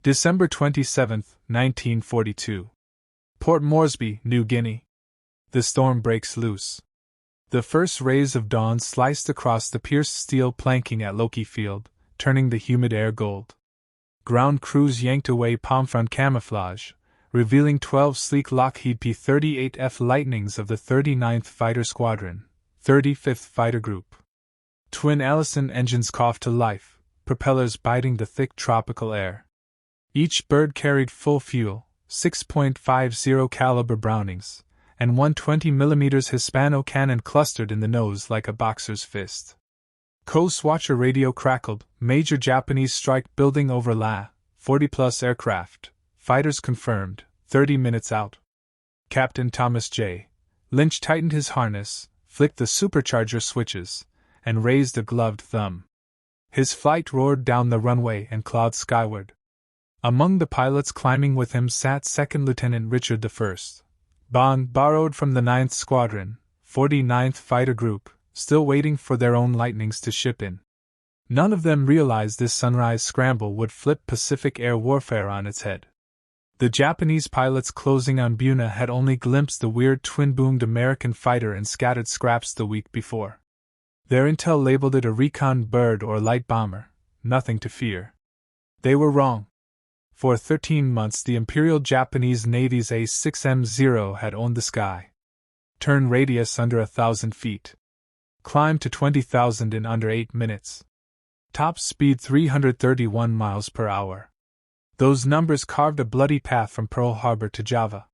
December 27, 1942. Port Moresby, New Guinea. The storm breaks loose. The first rays of dawn sliced across the pierced steel planking at Loki Field, turning the humid air gold. Ground crews yanked away palm-front camouflage, revealing 12 sleek Lockheed P-38F Lightnings of the 39th Fighter Squadron, 35th Fighter Group. Twin Allison engines coughed to life, propellers biting the thick tropical air. Each bird carried full fuel, 6.50 caliber Brownings, and one 20mm Hispano cannon clustered in the nose like a boxer's fist. Coast Watcher radio crackled, major Japanese strike building over La, 40-plus aircraft, fighters confirmed, 30 minutes out. Captain Thomas J. Lynch tightened his harness, flicked the supercharger switches, and raised a gloved thumb. His flight roared down the runway and clawed skyward. Among the pilots climbing with him sat Second Lieutenant Richard I. Bong, borrowed from the 9th Squadron, 49th Fighter Group, still waiting for their own Lightnings to ship in. None of them realized this sunrise scramble would flip Pacific air warfare on its head. The Japanese pilots closing on Buna had only glimpsed the weird twin-boomed American fighter and scattered scraps the week before. Their intel labeled it a recon bird or light bomber, nothing to fear. They were wrong. For 13 months the Imperial Japanese Navy's A-6M0 had owned the sky. Turn radius under 1,000 feet. Climb to 20,000 in under 8 minutes. Top speed 331 miles per hour. Those numbers carved a bloody path from Pearl Harbor to Java.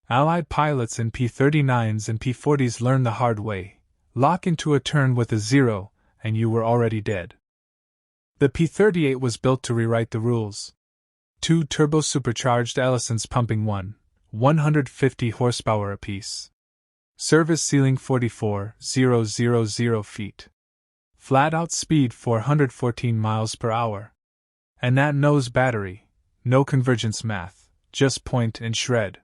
Allied pilots in P-39s and P-40s learned the hard way. Lock into a turn with a 0, and you were already dead. The P-38 was built to rewrite the rules. 2 turbo-supercharged Allisons pumping 150 horsepower apiece. Service ceiling 44,000 feet. Flat-out speed 414 miles per hour. And that nose battery, no convergence math, just point and shred.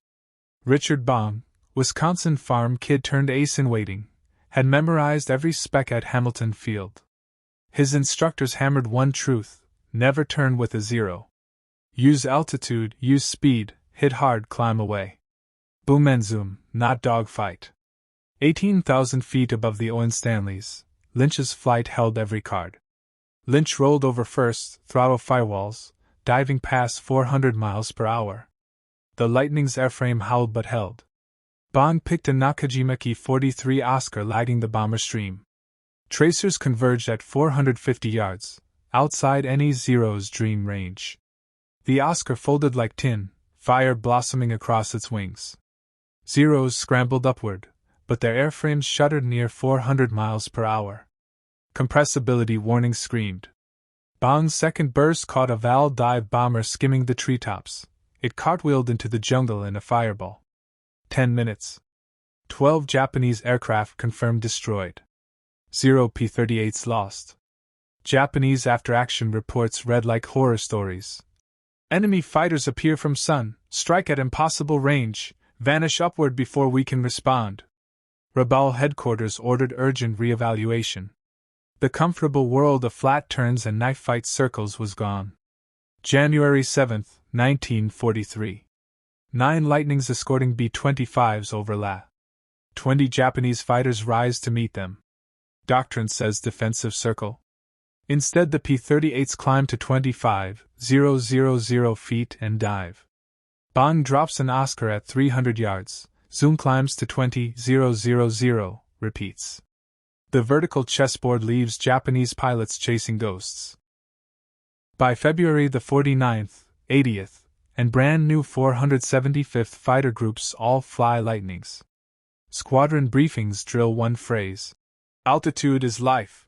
Richard Bong, Wisconsin farm kid turned ace in waiting, had memorized every spec at Hamilton Field. His instructors hammered one truth: never turn with a 0. Use altitude, use speed, hit hard, climb away. Boom and zoom, not dogfight. 18,000 feet above the Owen Stanleys, Lynch's flight held every card. Lynch rolled over first, throttle firewalls, diving past 400 miles per hour. The Lightning's airframe howled but held. Bong picked a Nakajima Ki-43 Oscar lagging the bomber stream. Tracers converged at 450 yards, outside any Zero's dream range. The Oscar folded like tin, fire blossoming across its wings. Zeros scrambled upward, but their airframes shuddered near 400 miles per hour. Compressibility warning screamed. Bong's second burst caught a Val dive bomber skimming the treetops. It cartwheeled into the jungle in a fireball. 10 minutes. 12 Japanese aircraft confirmed destroyed. 0 P-38s lost. Japanese after-action reports read like horror stories. Enemy fighters appear from sun, strike at impossible range, vanish upward before we can respond. Rabaul headquarters ordered urgent re-evaluation. The comfortable world of flat turns and knife fight circles was gone. January 7, 1943. 9 Lightnings escorting B-25s over La. 20 Japanese fighters rise to meet them. Doctrine says defensive circle. Instead, the P-38s climb to 25,000 feet and dive. Bong drops an Oscar at 300 yards. Zoom climbs to 20,000, repeats. The vertical chessboard leaves Japanese pilots chasing ghosts. By February, the 49th, 80th, and brand new 475th Fighter Groups all fly Lightnings. Squadron briefings drill one phrase: altitude is life.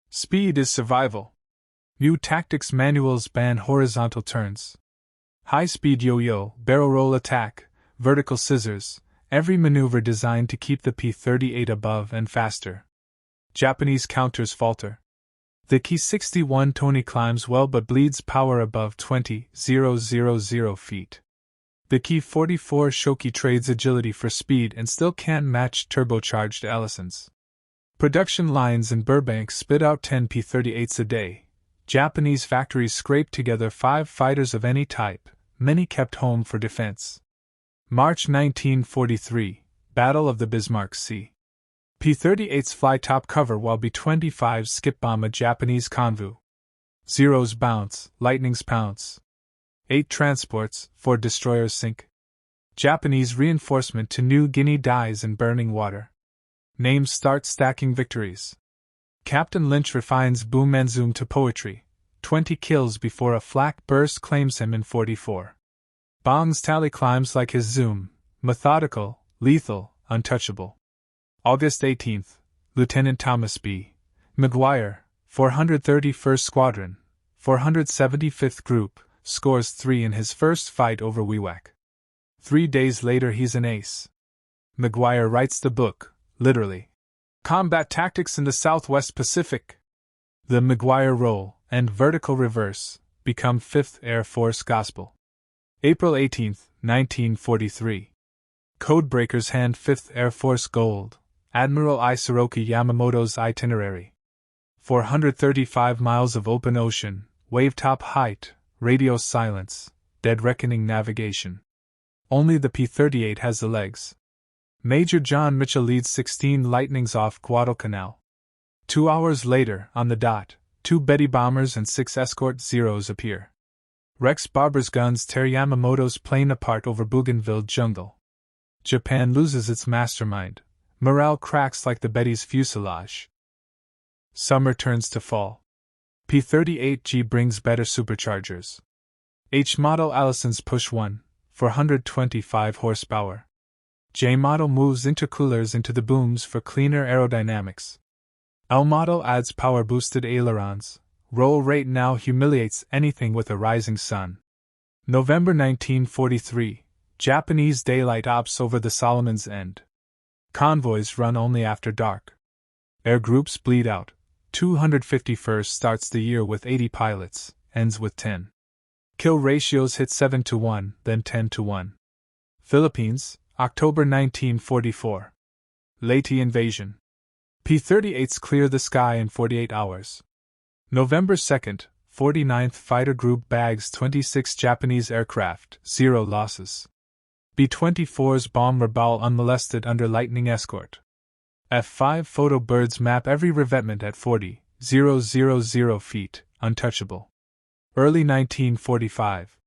Speed is survival. New tactics manuals ban horizontal turns. High-speed yo-yo, barrel roll attack, vertical scissors, every maneuver designed to keep the P-38 above and faster. Japanese counters falter. The Ki-61 Tony climbs well but bleeds power above 20,000 feet. The Ki-44 Shoki trades agility for speed and still can't match turbocharged Allisons. Production lines in Burbank spit out 10 P-38s a day, Japanese factories scraped together 5 fighters of any type, many kept home for defense. March 1943, Battle of the Bismarck Sea. P-38s fly top cover while B-25s skip bomb a Japanese convoy. Zeros bounce, lightnings pounce. 8 transports, 4 destroyers sink. Japanese reinforcement to New Guinea dies in burning water. Names start stacking victories. Captain Lynch refines boom and zoom to poetry. 20 kills before a flak burst claims him in 44. Bong's tally climbs like his zoom, methodical, lethal, untouchable. August 18th, Lieutenant Thomas B. McGuire, 431st Squadron, 475th Group, scores 3 in his first fight over Wewak. 3 days later he's an ace. McGuire writes the book, literally, Combat Tactics in the Southwest Pacific. The McGuire roll and vertical reverse become 5th Air Force gospel. April 18, 1943. Codebreakers hand 5th Air Force gold. Admiral Isoroki Yamamoto's itinerary. 435 miles of open ocean, wave-top height, radio silence, dead reckoning navigation. Only the P-38 has the legs. Major John Mitchell leads 16 Lightnings off Guadalcanal. 2 hours later, on the dot, 2 Betty bombers and 6 escort Zeros appear. Rex Barber's guns tear Yamamoto's plane apart over Bougainville jungle. Japan loses its mastermind. Morale cracks like the Betty's fuselage. Summer turns to fall. P-38G brings better superchargers. H-model Allison's push 1, 425 horsepower. J-model moves intercoolers into the booms for cleaner aerodynamics. L-model adds power-boosted ailerons. Roll rate now humiliates anything with a rising sun. November 1943. Japanese daylight ops over the Solomon's End. Convoys run only after dark. Air groups bleed out. 251st starts the year with 80 pilots, ends with 10. Kill ratios hit 7-1, then 10-1. Philippines, October 1944. Leyte invasion. P-38s clear the sky in 48 hours. November 2nd, 49th Fighter Group bags 26 Japanese aircraft, 0 losses. B-24s bomb Rabaul unmolested under lightning escort. F-5 photo birds map every revetment at 40,000 feet, untouchable. Early 1945.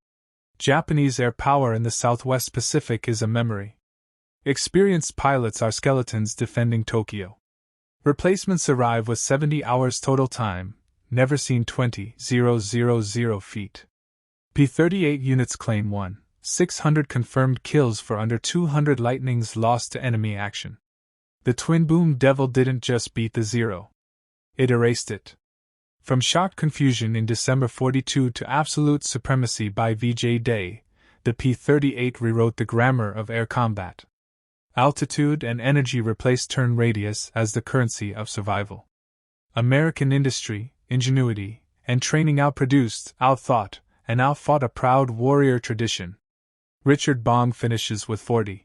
Japanese air power in the Southwest Pacific is a memory. Experienced pilots are skeletons defending Tokyo. Replacements arrive with 70 hours total time, never seen 20,000 feet. P-38 units claim 1,600 confirmed kills for under 200 Lightnings lost to enemy action. The twin-boom Devil didn't just beat the Zero. It erased it. From shocked confusion in December 42 to absolute supremacy by VJ Day, the P-38 rewrote the grammar of air combat. Altitude and energy replaced turn radius as the currency of survival. American industry, ingenuity, and training outproduced, outthought, and outfought a proud warrior tradition. Richard Bong finishes with 40.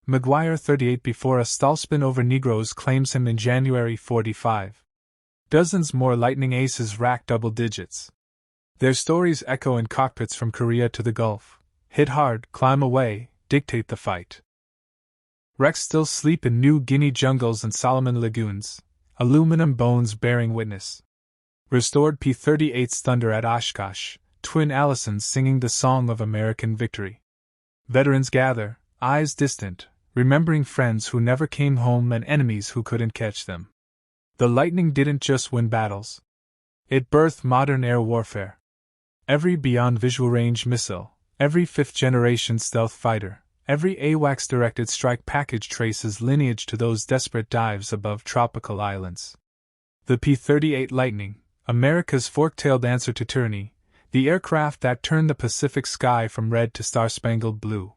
McGuire 38 before a stallspin over Negroes claims him in January 45. Dozens more Lightning aces rack double digits. Their stories echo in cockpits from Korea to the Gulf. Hit hard, climb away, dictate the fight. Wrecks still sleep in New Guinea jungles and Solomon lagoons, aluminum bones bearing witness. Restored P-38's thunder at Oshkosh, twin Allisons singing the song of American victory. Veterans gather, eyes distant, remembering friends who never came home and enemies who couldn't catch them. The Lightning didn't just win battles. It birthed modern air warfare. Every beyond visual range missile, every fifth-generation stealth fighter, every AWACS-directed strike package traces lineage to those desperate dives above tropical islands. The P-38 Lightning, America's fork-tailed answer to tyranny, the aircraft that turned the Pacific sky from red to star-spangled blue.